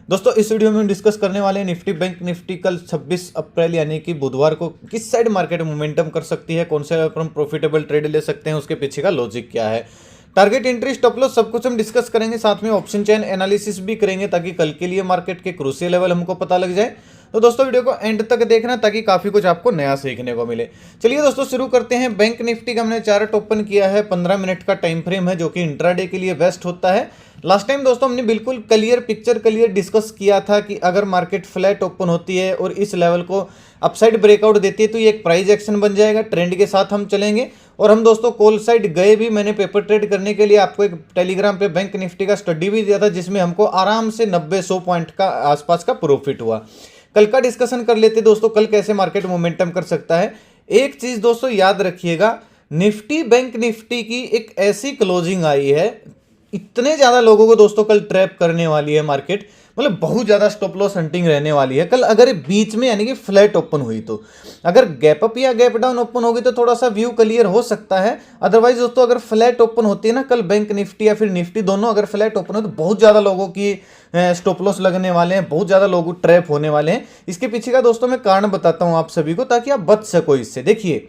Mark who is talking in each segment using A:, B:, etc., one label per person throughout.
A: दोस्तों इस वीडियो में हम डिस्कस करने वाले हैं निफ्टी बैंक निफ्टी कल 26 अप्रैल यानी कि बुधवार को किस साइड मार्केट मोमेंटम कर सकती है, कौन से पर हम प्रॉफिटेबल ट्रेड ले सकते हैं, उसके पीछे का लॉजिक क्या है, टारगेट एंट्री स्टॉप लॉस सब कुछ हम डिस्कस करेंगे। साथ में ऑप्शन चेन एनालिसिस भी करेंगे ताकि कल के लिए मार्केट के क्रूशियल लेवल हमको पता लग जाए। तो दोस्तों वीडियो को एंड तक देखना ताकि काफी कुछ आपको नया सीखने को मिले। चलिए दोस्तों शुरू करते हैं। बैंक निफ्टी का हमने चार्ट ओपन किया है, 15 मिनट का टाइम फ्रेम है जो कि इंट्राडे के लिए बेस्ट होता है। लास्ट टाइम दोस्तों हमने बिल्कुल क्लियर डिस्कस किया था कि अगर मार्केट फ्लैट ओपन होती है और इस लेवल को अपसाइड ब्रेकआउट देती है तो ये एक प्राइस एक्शन बन जाएगा, ट्रेंड के साथ हम चलेंगे। और हम दोस्तों कॉल साइड गए भी, मैंने पेपर ट्रेड करने के लिए आपको एक टेलीग्राम पे बैंक निफ्टी का स्टडी भी दिया था जिसमें हमको आराम से 90-100 पॉइंट का आसपास का प्रॉफिट हुआ। कल का डिस्कशन कर लेते दोस्तों, कल कैसे मार्केट मोमेंटम कर सकता है। एक चीज दोस्तों याद रखिएगा, निफ्टी बैंक निफ्टी की एक ऐसी क्लोजिंग आई है, इतने ज्यादा लोगों को दोस्तों कल ट्रैप करने वाली है मार्केट, मतलब बहुत ज्यादा स्टॉप लॉस हंटिंग रहने वाली है कल। अगर बीच में यानी कि फ्लैट ओपन हुई तो, अगर गैप अप या गैप डाउन ओपन होगी तो थोड़ा सा व्यू क्लियर हो सकता है। अदरवाइज दोस्तों अगर फ्लैट ओपन होती है ना कल बैंक निफ्टी या फिर निफ्टी दोनों अगर फ्लैट ओपन हो तो बहुत ज्यादा लोगों की स्टॉप लॉस लगने वाले हैं, बहुत ज्यादा लोग ट्रैप होने वाले हैं। इसके पीछे का दोस्तों मैं कारण बताता हूं आप सभी को ताकि आप बच सको इससे। देखिए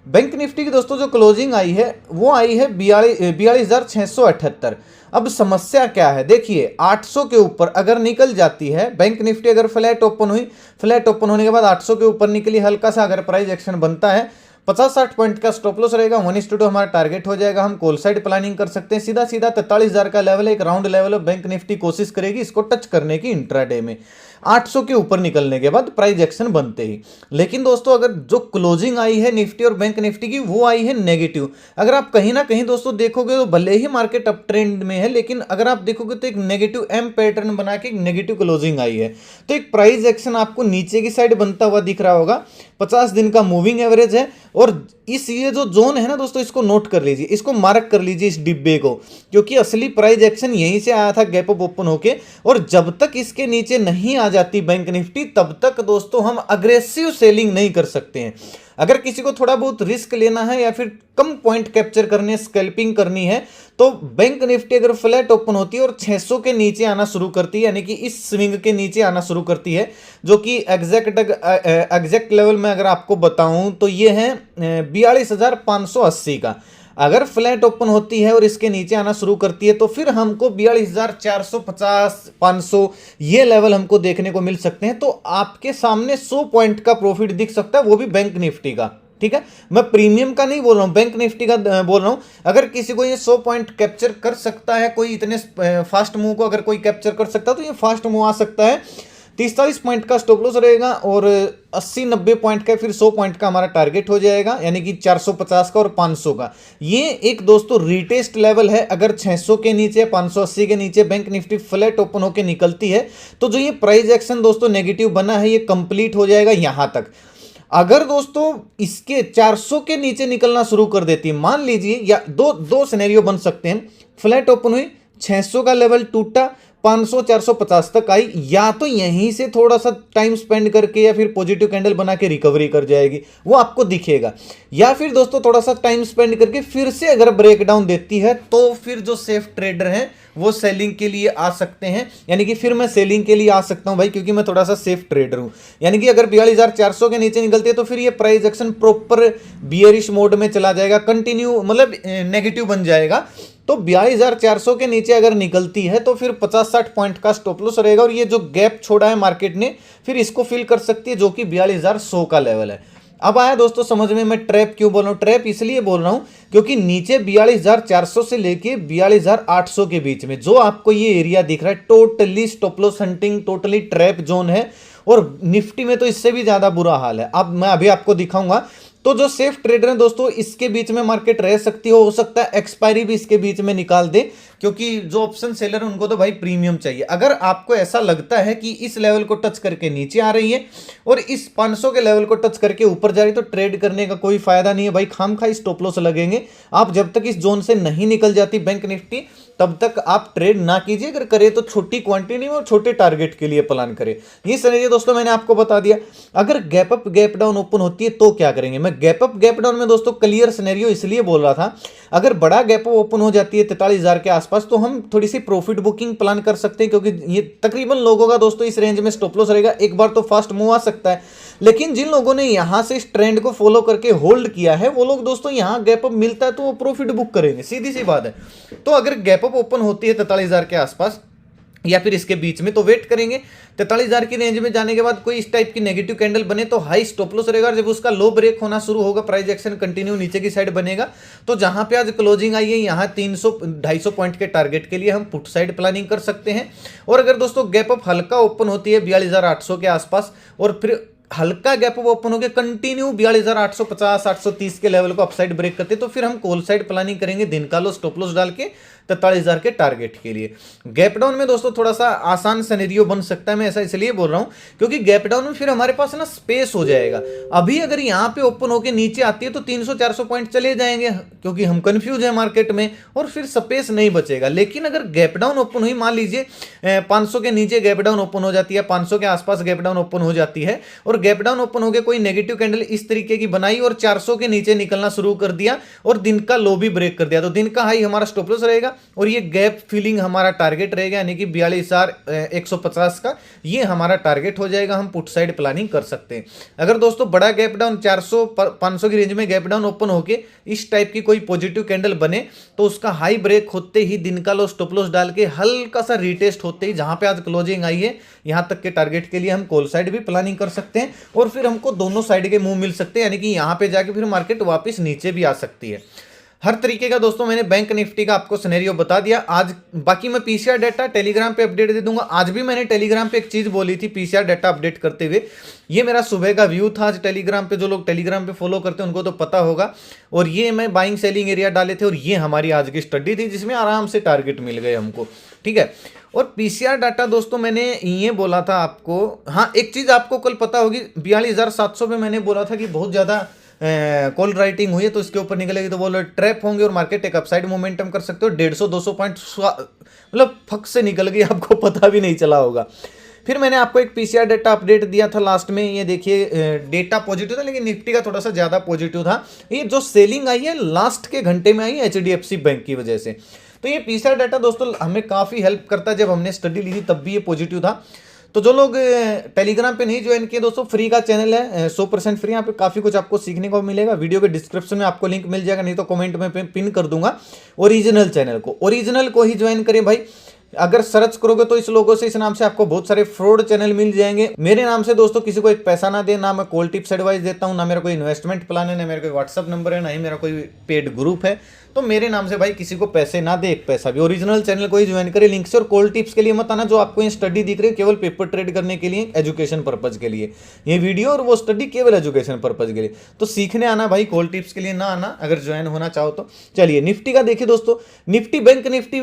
A: बैंक निफ्टी की दोस्तों जो क्लोजिंग आई है वो आई है 42,678। अब समस्या क्या है, देखिए 800 के ऊपर अगर निकल जाती है बैंक निफ्टी, अगर फ्लैट ओपन हुई, फ्लैट ओपन होने के बाद 800 के ऊपर निकली, हल्का सा अगर प्राइस एक्शन बनता है 50-60 पॉइंट का स्टॉप लॉस रहेगा, 1:2 हमारा टारगेट हो जाएगा। हम कॉल साइड प्लानिंग कर सकते हैं। सीधा 43,000 का लेवल है, एक राउंड लेवल है। बैंक निफ्टी कोशिश करेगी इसको टच करने की इंट्राडे में 800 के ऊपर निकलने के बाद प्राइस एक्शन बनते ही। लेकिन दोस्तों अगर जो क्लोजिंग आई है निफ्टी और बैंक निफ्टी की वो आई है नेगेटिव। अगर आप कहीं ना कहीं दोस्तों देखोगे तो भले ही मार्केट अप ट्रेंड में है लेकिन अगर आप देखोगे तो एक नेगेटिव एम पैटर्न बना के एक नेगेटिव क्लोजिंग आई है, तो एक प्राइस एक्शन आपको नीचे की साइड बनता हुआ दिख रहा होगा। 50 दिन का मूविंग एवरेज है और इस ये जो जोन है ना दोस्तों इसको नोट कर लीजिए, इसको मार्क कर लीजिए इस डिब्बे को, क्योंकि असली प्राइस एक्शन यहीं से आया था गैप अप ओपन होके। और जब तक इसके नीचे नहीं आ जाती बैंक निफ्टी तब तक दोस्तों हम अग्रेसिव सेलिंग नहीं कर सकते हैं। अगर किसी को थोड़ा बहुत रिस्क लेना है या फिर कम पॉइंट कैप्चर करने, स्कैल्पिंग करनी है, तो बैंक निफ्टी अगर फ्लैट ओपन होती है और 600 के नीचे आना शुरू करती है यानी कि इस स्विंग के नीचे आना शुरू करती है, जो कि एग्जैक्ट लेवल में अगर आपको बताऊं तो ये है 42,580 का। अगर फ्लैट ओपन होती है और इसके नीचे आना शुरू करती है तो फिर हमको 42,450 500 ये लेवल हमको देखने को मिल सकते हैं। तो आपके सामने 100 पॉइंट का प्रॉफिट दिख सकता है, वो भी बैंक निफ्टी का। ठीक है, मैं प्रीमियम का नहीं बोल रहा हूं, बैंक निफ्टी का बोल रहा हूं। अगर किसी को ये 100 पॉइंट कैप्चर कर सकता है, कोई इतने फास्ट मूव को अगर कोई कैप्चर कर सकता है तो ये फास्ट मूव आ सकता है। 30-40 पॉइंट का स्टॉप लॉस रहेगा और 80-90 पॉइंट का फिर 100 पॉइंट का हमारा टारगेट हो जाएगा, यानी कि 450 का और 500 का। ये एक दोस्तों रीटेस्ट लेवल है। अगर 600 के नीचे, 580 के नीचे बैंक निफ्टी फ्लैट ओपन होकर निकलती है तो जो ये प्राइस एक्शन दोस्तों नेगेटिव बना है ये कंप्लीट हो जाएगा यहां तक। अगर दोस्तों इसके 400 के नीचे निकलना शुरू कर देती है, मान लीजिए, या दो सिनेरियो बन सकते हैं, फ्लैट ओपन हुई, 600 का लेवल टूटा, 500-450 तक आई, या तो यहीं से थोड़ा सा टाइम स्पेंड करके या फिर पॉजिटिव कैंडल बना के रिकवरी कर जाएगी, वो आपको दिखेगा। या फिर दोस्तों थोड़ा सा टाइम स्पेंड करके फिर से अगर ब्रेकडाउन देती है तो फिर जो सेफ ट्रेडर हैं वो सेलिंग के लिए आ सकते हैं, यानी कि फिर मैं सेलिंग के लिए आ सकता हूं भाई, क्योंकि मैं थोड़ा सा सेफ ट्रेडर हूं। यानी कि अगर 42,400 के नीचे निकलती है तो फिर ये price action proper bearish mode में चला जाएगा, कंटिन्यू मतलब नेगेटिव बन जाएगा। तो 42,400 के नीचे अगर निकलती है तो फिर 50-60 पॉइंट का स्टॉप लॉस रहेगा और ये जो गैप छोड़ा है मार्केट ने फिर इसको फिल कर सकती है, जो कि 42,100 का लेवल है। अब आया दोस्तों समझ में मैं ट्रैप क्यों बोल रहा हूं। ट्रैप इसलिए बोल रहा हूं क्योंकि नीचे 42,400 से लेके 42,800 के बीच में जो आपको ये एरिया दिख रहा है, totally stop loss hunting, totally trap zone है। और निफ्टी में तो इससे भी ज्यादा बुरा हाल है। अब मैं अभी आपको दिखाऊंगा। तो जो सेफ ट्रेडर है दोस्तों इसके बीच में मार्केट रह सकती हो सकता है एक्सपायरी भी इसके बीच में निकाल दे, क्योंकि जो ऑप्शन सेलर है उनको तो भाई प्रीमियम चाहिए। अगर आपको ऐसा लगता है कि इस लेवल को टच करके नीचे आ रही है और इस 500 के लेवल को टच करके ऊपर जा रही है तो ट्रेड करने का कोई फायदा नहीं है भाई, खामखा स्टॉप लॉस लगेंगे। आप जब तक इस जोन से नहीं निकल जाती बैंक निफ्टी तब तक आप ट्रेड ना कीजिए, अगर करें तो छोटी क्वांटिटी में और छोटे टारगेट के लिए प्लान करें। ये सिनेरियो दोस्तों मैंने आपको बता दिया। अगर gap up gap down open होती है तो क्या करेंगे। मैं गैप अप गैप डाउन में दोस्तों क्लियर सिनेरियो इसलिए बोल रहा था, अगर बड़ा गैप अप ओपन हो जाती है 43,000 के आसपास तो हम थोड़ी सी प्रॉफिट बुकिंग प्लान कर सकते हैं, क्योंकि ये तकरीबन लोगों का दोस्तों इस रेंज में स्टॉप लॉस रहेगा। एक बार तो फास्ट मूव आ सकता है, लेकिन जिन लोगों ने यहां से इस ट्रेंड को फॉलो करके होल्ड किया है वो लोग दोस्तों यहां गैप अप मिलता है तो वो प्रॉफिट बुक करेंगे, सीधी सी बात है। तो अगर गैप अप ओपन होती है 43,000 के आसपास या फिर इसके बीच में तो वेट करेंगे। 43,000 की रेंज में जाने के बाद कोई इस टाइप की नेगेटिव कैंडल बने तो हाई स्टॉप लॉस रहेगा। जब उसका लो ब्रेक होना शुरू होगा, प्राइस एक्शन कंटिन्यू नीचे की साइड बनेगा, तो जहां पे आज क्लोजिंग आई है यहाँ 300-250 पॉइंट के टारगेट के लिए हम पुट साइड प्लानिंग कर सकते हैं। और अगर दोस्तों गैप अप हल्का ओपन होती है 42,800 के आसपास और फिर हल्का गैप अप ओपन होकर कंटिन्यू 42,850 830 के लेवल को अपसाइड ब्रेक करते तो फिर हम कॉल साइड प्लानिंग करेंगे दिन का लो स्टॉप लॉस डाल के 43,000 के टारगेट के लिए। गैप डाउन में दोस्तों थोड़ा सा आसान सिनेरियो बन सकता है, मैं ऐसा इसलिए बोल रहा हूं क्योंकि गैप डाउन में फिर हमारे पास ना स्पेस हो जाएगा। अभी अगर यहां पे ओपन होके नीचे आती है तो 300-400 पॉइंट चले जाएंगे क्योंकि हम कंफ्यूज है मार्केट में और फिर स्पेस नहीं बचेगा। लेकिन अगर गैप डाउन ओपन हुई, मान लीजिए 500 के नीचे गैप डाउन ओपन हो जाती है, 500 के आसपास गैप डाउन ओपन हो जाती है और गैप डाउन ओपन हो गया, कोई नेगेटिव कैंडल इस तरीके की बनाई और 400 के नीचे निकलना शुरू कर दिया और दिन का लो भी ब्रेक कर दिया, तो दिन का हाई हमारा स्टॉप लॉस रहेगा और ये गैप फिलिंग हमारा टारगेट रहेगा, यानी कि 42,150 का ये हमारा टारगेट हो जाएगा। हम पुट साइड प्लानिंग कर सकते हैं। अगर दोस्तों बड़ा गैप डाउन 400-500 की रेंज में गैप डाउन ओपन होके इस टाइप की कोई पॉजिटिव कैंडल बने तो उसका हाई ब्रेक होते ही दिन का लो स्टॉप लॉस डाल के हल्का सा रीटेस्ट होते ही जहां पे आज क्लोजिंग आई है यहां तक के टारगेट के लिए हम कॉल साइड भी प्लानिंग कर सकते हैं और फिर हमको दोनों साइड के मूव मिल सकते हैं, यानी कि यहां पे जाके फिर मार्केट वापस नीचे भी आ सकती है। हर तरीके का दोस्तों मैंने बैंक निफ्टी का आपको सिनेरियो बता दिया आज। बाकी मैं पीसीआर डाटा टेलीग्राम पे अपडेट दे दूंगा। आज भी मैंने टेलीग्राम पे एक चीज बोली थी पीसीआर डाटा अपडेट करते हुए, ये मेरा सुबह का व्यू था आज टेलीग्राम पे। जो लोग टेलीग्राम पे फॉलो करते हैं उनको तो पता होगा। और ये मैं बाइंग सेलिंग एरिया डाले थे और ये हमारी आज की स्टडी थी जिसमें आराम से टारगेट मिल गए हमको, ठीक है। और पीसीआर डाटा दोस्तों मैंने ये बोला था आपको, हाँ एक चीज आपको कल पता होगी 42,700 पे मैंने बोला था कि बहुत ज्यादा कॉल राइटिंग हुई है तो इसके ऊपर निकलेगी तो बोलो ट्रैप होंगे और मार्केट एक अपसाइड मोमेंटम कर सकते हो। 150-200 पॉइंट मतलब फक से निकल गई, आपको पता भी नहीं चला होगा। फिर मैंने आपको एक पीसीआर डेटा अपडेट दिया था लास्ट में, ये देखिए डेटा पॉजिटिव था लेकिन निफ्टी का थोड़ा सा ज्यादा पॉजिटिव था। ये जो सेलिंग आई है लास्ट के घंटे में आई है एचडीएफसी बैंक की वजह से। तो ये पीसीआर डाटा दोस्तों हमें काफी हेल्प करता है, जब हमने स्टडी ली थी तब भी ये पॉजिटिव था। तो जो लोग टेलीग्राम पे नहीं ज्वाइन किए दोस्तों, फ्री का चैनल है 100% फ्री, यहाँ पे काफी कुछ आपको सीखने को मिलेगा। वीडियो के डिस्क्रिप्शन में आपको लिंक मिल जाएगा, नहीं तो कमेंट में पिन कर दूंगा। ओरिजिनल चैनल को ही ज्वाइन करें भाई। अगर सर्च करोगे तो इस लोगों से, इस नाम से आपको बहुत सारे फ्रॉड चैनल मिल जाएंगे। मेरे नाम से दोस्तों किसी को एक पैसा ना दे, ना मैं कॉल टिप्स एडवाइस देता हूं, ना मेरा कोई इन्वेस्टमेंट प्लान है, ना मेरा कोई व्हाट्सअप नंबर है, ना ही मेरा कोई पेड ग्रुप है। तो मेरे नाम से भाई किसी को पैसे ना दे, एक पैसा भी। ओरिजिनल चैनल को ही ज्वाइन करें लिंक से। और कॉल टिप्स के लिए मत आना, जो आपको ये स्टडी दिख रही है केवल पेपर ट्रेड करने के लिए, एजुकेशन पर्पज के लिए ये वीडियो, और वो स्टडी केवल एजुकेशन पर्पज के लिए। तो सीखने आना भाई, कॉल टिप्स के लिए ना आना अगर ज्वाइन होना चाहो तो। चलिए निफ्टी का देखिए दोस्तों, निफ्टी बैंक निफ्टी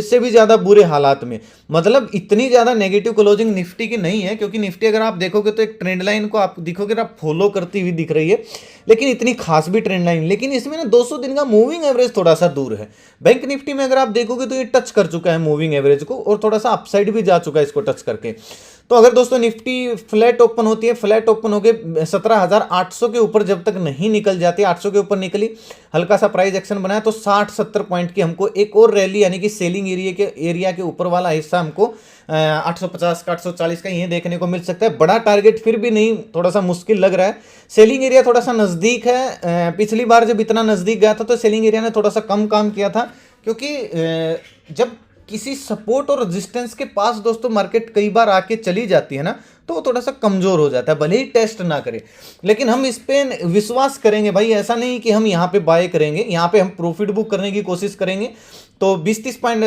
A: से भी ज्यादा बुरे हालात में, मतलब इतनी ज्यादा नेगेटिव क्लोजिंग निफ्टी की नहीं है, क्योंकि निफ्टी अगर आप देखोगे तो एक ट्रेंड लाइन को आप दिखोगे आप फॉलो करती हुई दिख रही है, लेकिन इतनी खास भी ट्रेंड लाइन, लेकिन इसमें ना 200 दिन का मूविंग एवरेज थोड़ा सा दूर है। बैंक निफ्टी में अगर आप देखोगे तो ये टच कर चुका है मूविंग एवरेज को और थोड़ा सा अपसाइड भी जा चुका है इसको टच करके। तो अगर दोस्तों निफ्टी फ्लैट ओपन होती है, फ्लैट ओपन होकर 17,800 के ऊपर जब तक नहीं निकल जाती, 800 के ऊपर निकली, हल्का सा प्राइस एक्शन बनाया तो 60-70 पॉइंट की हमको एक और रैली, यानी कि सेलिंग एरिया के ऊपर वाला हिस्सा हमको 850 का 840 का ये देखने को मिल सकता है। बड़ा टारगेट फिर भी नहीं, थोड़ा सा मुश्किल लग रहा है। सेलिंग एरिया थोड़ा सा नजदीक है। पिछली बार जब इतना नजदीक गया था तो सेलिंग एरिया ने थोड़ा सा कम काम किया था, क्योंकि जब किसी सपोर्ट और रेजिस्टेंस के पास दोस्तों मार्केट कई बार आके चली जाती है ना, तो वो थोड़ा सा कमजोर हो जाता है, भले ही टेस्ट ना करे। लेकिन हम इस पे विश्वास करेंगे भाई, ऐसा नहीं कि हम यहाँ पे बाय करेंगे, यहाँ पे हम प्रॉफिट बुक करने की कोशिश करेंगे। तो 20-30 पॉइंट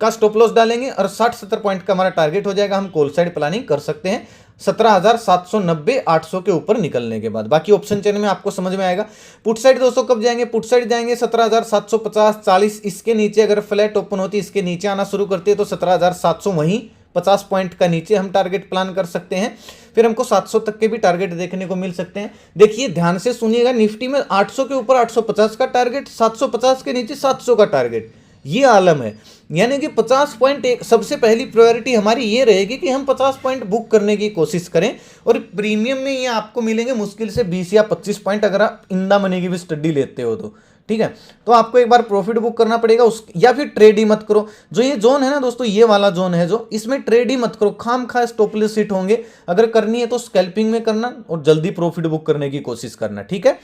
A: का स्टॉप लॉस डालेंगे और 60-70 पॉइंट का हमारा टारगेट हो जाएगा। हम कॉल साइड प्लानिंग कर सकते हैं 17,790-800 के ऊपर निकलने के बाद। बाकी ऑप्शन चेन में आपको समझ में आएगा। पुट साइड दोस्तों कब जाएंगे, पुट साइड जाएंगे 17,750-40, इसके नीचे अगर फ्लैट ओपन होती है, इसके नीचे आना शुरू करती है तो 17,700 वहीं 50 पॉइंट का नीचे हम टारगेट प्लान कर सकते हैं। फिर हमको 700 तक के भी टारगेट देखने को मिल सकते हैं। देखिए ध्यान से सुनिएगा, निफ्टी में 800 के ऊपर 850 का टारगेट, 750 के नीचे 700 का टारगेट, ये आलम है। यानी कि 50 पॉइंट एक सबसे पहली प्रायोरिटी हमारी ये रहेगी कि हम 50 पॉइंट बुक करने की कोशिश करें, और प्रीमियम में ये आपको मिलेंगे मुश्किल से 20 या 25 पॉइंट अगर आप इन द मनी की भी स्टडी लेते हो तो। ठीक है, तो आपको एक बार प्रॉफिट बुक करना पड़ेगा उस, या फिर ट्रेड ही मत करो। जो ये जोन है ना दोस्तों, ये वाला जोन है जो, इसमें ट्रेड ही मत करो, खाम खा स्टॉप लॉस हिट होंगे। अगर करनी है तो स्कैल्पिंग में करना और जल्दी प्रॉफिट बुक करने की कोशिश करना। ठीक है,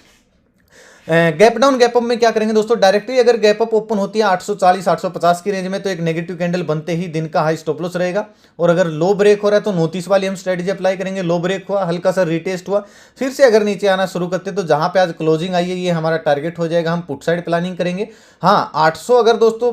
A: गैप डाउन गैप अप में क्या करेंगे दोस्तों, डायरेक्टली अगर गैप अप ओपन होती है 840 850 की रेंज में, तो एक नेगेटिव कैंडल बनते ही दिन का हाई स्टॉप लॉस रहेगा। और अगर लो ब्रेक हो रहा है तो 29 वाली हम स्ट्रेटजी अप्लाई करेंगे। लो ब्रेक हुआ, हल्का सा रिटेस्ट हुआ, फिर से अगर नीचे आना शुरू करते तो जहां पे आज क्लोजिंग आई है ये हमारा टारगेट हो जाएगा। हम पुट साइड प्लानिंग करेंगे। हाँ, 800 अगर दोस्तों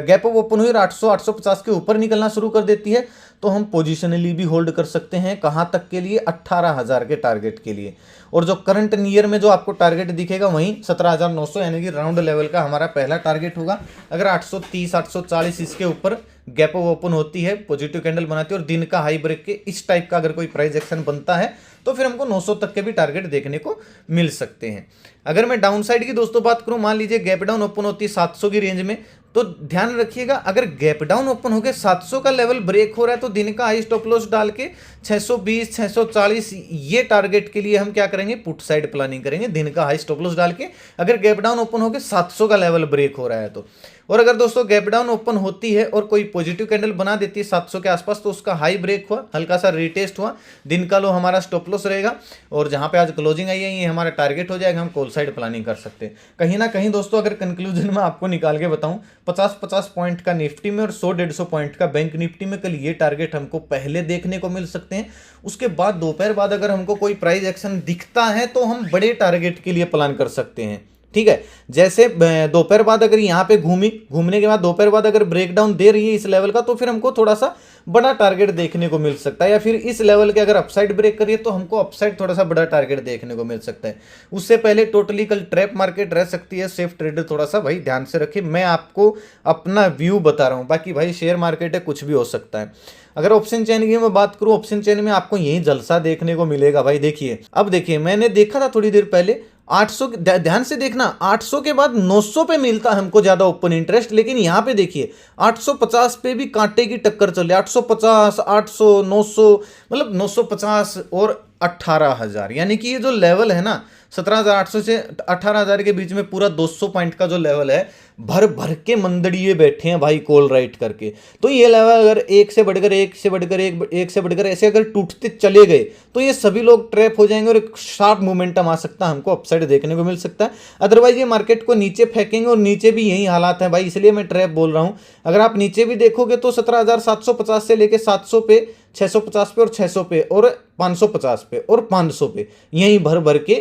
A: गैप अप ओपन हुई और 800 850 के ऊपर निकलना शुरू कर देती है तो हम पोजिशनली भी होल्ड कर सकते हैं। कहां तक के लिए, 18,000 के टारगेट के लिए। और जो करंट ईयर में जो आपको टारगेट दिखेगा वहीं 17,900 यानी कि राउंड लेवल का हमारा पहला टारगेट होगा। अगर 830 840 इसके ऊपर गैप अप ओपन होती है, पॉजिटिव कैंडल बनाती है और दिन का हाई ब्रेक के इस टाइप का अगर कोई प्राइस एक्शन बनता है तो फिर हमको 900 तक के भी टारगेट देखने को मिल सकते हैं। अगर मैं डाउन साइड की दोस्तों बात करूं, मान लीजिए गैप डाउन ओपन होती है 700 की रेंज में, तो ध्यान रखिएगा अगर गैप डाउन ओपन होकर 700 का लेवल ब्रेक हो रहा है तो दिन का हाई स्टॉप लॉस डाल के 620 640 ये टारगेट के लिए हम क्या करेंगे, पुट साइड प्लानिंग करेंगे दिन का हाई स्टॉप लॉस डाल के, अगर गैप डाउन ओपन होकर 700 का लेवल ब्रेक हो रहा है तो। और अगर दोस्तों गैप डाउन ओपन होती है और कोई पॉजिटिव कैंडल बना देती है 700 के आसपास, तो उसका हाई ब्रेक हुआ, हल्का सा रिटेस्ट हुआ, दिन का लो हमारा स्टॉप लॉस रहेगा और जहां पे आज क्लोजिंग आई है ये हमारा टारगेट हो जाएगा। हम कॉल साइड प्लानिंग कर सकते हैं। कहीं ना कहीं दोस्तों अगर कंक्लूजन में आपको निकाल के बताऊं, 50-50 पॉइंट का निफ्टी में और 100-150 पॉइंट का बैंक निफ्टी में कल ये टारगेट हमको पहले देखने को मिल सकते हैं। उसके बाद दोपहर बाद अगर हमको कोई प्राइस एक्शन दिखता है तो हम बड़े टारगेट के लिए प्लान कर सकते हैं। ठीक है, जैसे दोपहर बाद अगर यहाँ पे घूमने के बाद दोपहर बाद अगर ब्रेकडाउन दे रही है इस लेवल का, तो फिर हमको थोड़ा सा बड़ा टारगेट देखने को मिल सकता है। या फिर इस लेवल के अगर अपसाइड ब्रेक करिए तो हमको अपसाइड थोड़ा सा बड़ा टारगेट देखने को मिल सकता है। उससे पहले टोटली कल ट्रैप मार्केट रह सकती है। सेफ ट्रेडर थोड़ा सा भाई ध्यान से रखिए, मैं आपको अपना व्यू बता रहा हूँ, बाकी भाई शेयर मार्केट है, कुछ भी हो सकता है। अगर ऑप्शन चेन की मैं बात करूं, ऑप्शन चेन में आपको यही जलसा देखने को मिलेगा भाई। देखिए, अब देखिए मैंने देखा था थोड़ी देर पहले 800, ध्यान से देखना, 800 के बाद 900 पे मिलता हमको ज्यादा ओपन इंटरेस्ट, लेकिन यहां पे देखिए 850 पे भी कांटे की टक्कर चल रही है। 850 800 900 मतलब 950 और 18,000, यानी कि ये जो लेवल है ना 17,800 से 18,000 के बीच में पूरा 200 पॉइंट का जो लेवल है, भर भर के मंदड़िए बैठे हैं भाई कॉल राइट करके। तो ये लेवल अगर एक से बढ़कर एक से बढ़कर एक से बढ़कर ऐसे अगर टूटते चले गए तो ये सभी लोग ट्रैप हो जाएंगे और एक शार्प मोमेंटम आ सकता है, हमको अपसाइड देखने को मिल सकता है। अदरवाइज ये मार्केट को नीचे फेंकेंगे और नीचे भी यही हालात है भाई, इसलिए मैं ट्रैप बोल रहा हूं। अगर आप नीचे भी देखोगे तो 17,750 से लेके 700 पे, 650 पे और 600 पे और 550 पे और 500 पे यहीं भर भर के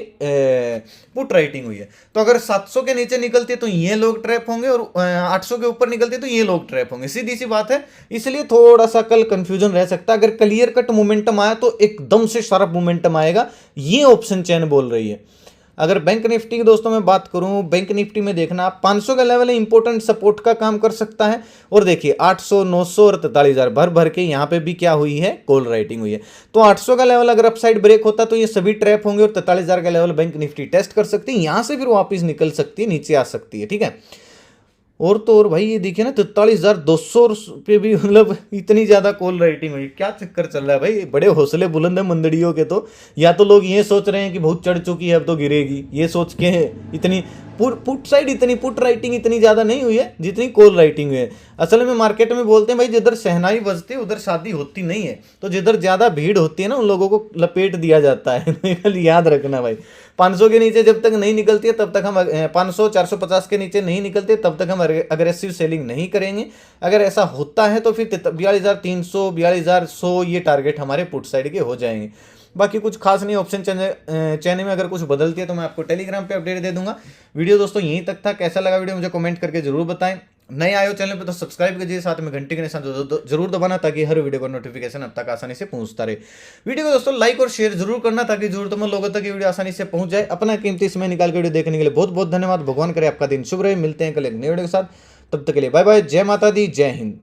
A: पुट राइटिंग हुई है। तो अगर 700 के नीचे निकलती है तो ये लोग ट्रैप होंगे और 800 के ऊपर निकलते तो ये लोग ट्रैप होंगे, सीधी सी बात है। इसलिए थोड़ा सा कल कंफ्यूजन रह सकता है। अगर क्लियर कट मोमेंटम आया तो एकदम से शार्प मोमेंटम आएगा, ये ऑप्शन चेन बोल रही है। अगर बैंक निफ्टी की दोस्तों मैं बात करूं, बैंक निफ्टी में देखना 500 का लेवल है, इंपॉर्टेंट सपोर्ट का काम कर सकता है। और देखिए 800 900 और 43,000 भर भर के यहाँ पे भी क्या हुई है, कॉल राइटिंग हुई है। तो 800 का लेवल अगर अपसाइड ब्रेक होता तो ये सभी ट्रैप होंगे और 43,000 का लेवल बैंक निफ्टी टेस्ट कर सकती है, यहाँ से फिर वापस निकल सकती है, नीचे आ सकती है। ठीक है, और तो और भाई ये देखिए ना 43,200 पे भी मतलब इतनी ज्यादा कॉल राइटिंग हुई, क्या चक्कर चल रहा है भाई। बड़े हौसले बुलंद है मंदड़ियों के तो, या तो लोग ये सोच रहे हैं कि बहुत चढ़ चुकी है अब तो गिरेगी, ये सोच के इतनी पुट साइड इतनी पुट राइटिंग इतनी ज्यादा नहीं हुई है जितनी कॉल राइटिंग हुई है। असल में मार्केट में बोलते हैं भाई जिधर शहनाई बजती है उधर शादी होती नहीं है, तो जिधर ज्यादा भीड़ होती है ना उन लोगों को लपेट दिया जाता है। कल याद रखना भाई, 500 के नीचे जब तक नहीं निकलती है तब तक हम 500 450 के नीचे नहीं निकलते तब तक हम अग्रेसिव सेलिंग नहीं करेंगे। अगर ऐसा होता है तो फिर 42,300 42,100 ये टारगेट हमारे पुट साइड के हो जाएंगे। बाकी कुछ खास नहीं, ऑप्शन चैनल में अगर कुछ बदलती है तो मैं आपको टेलीग्राम पे अपडेट दे दूंगा। वीडियो दोस्तों यहीं तक था, कैसा लगा वीडियो मुझे कमेंट करके जरूर बताएं। नए आए हो चैनल पे तो सब्सक्राइब कीजिए, साथ में घंटी के निशान जरूर दबाना ताकि हर वीडियो का नोटिफिकेशन अब तक आसानी से पहुंचता रहे। वीडियो को दोस्तों लाइक और शेयर जरूर करना ताकि जरूरतमंद लोगों तक ये वीडियो आसानी से पहुंच जाए। अपना कीमती समय निकाल के वीडियो देखने के लिए बहुत बहुत धन्यवाद। भगवान करे आपका दिन शुभ रहे। मिलते हैं कल एक नए वीडियो के साथ, तब तक के लिए बाय बाय। जय माता दी, जय हिंद।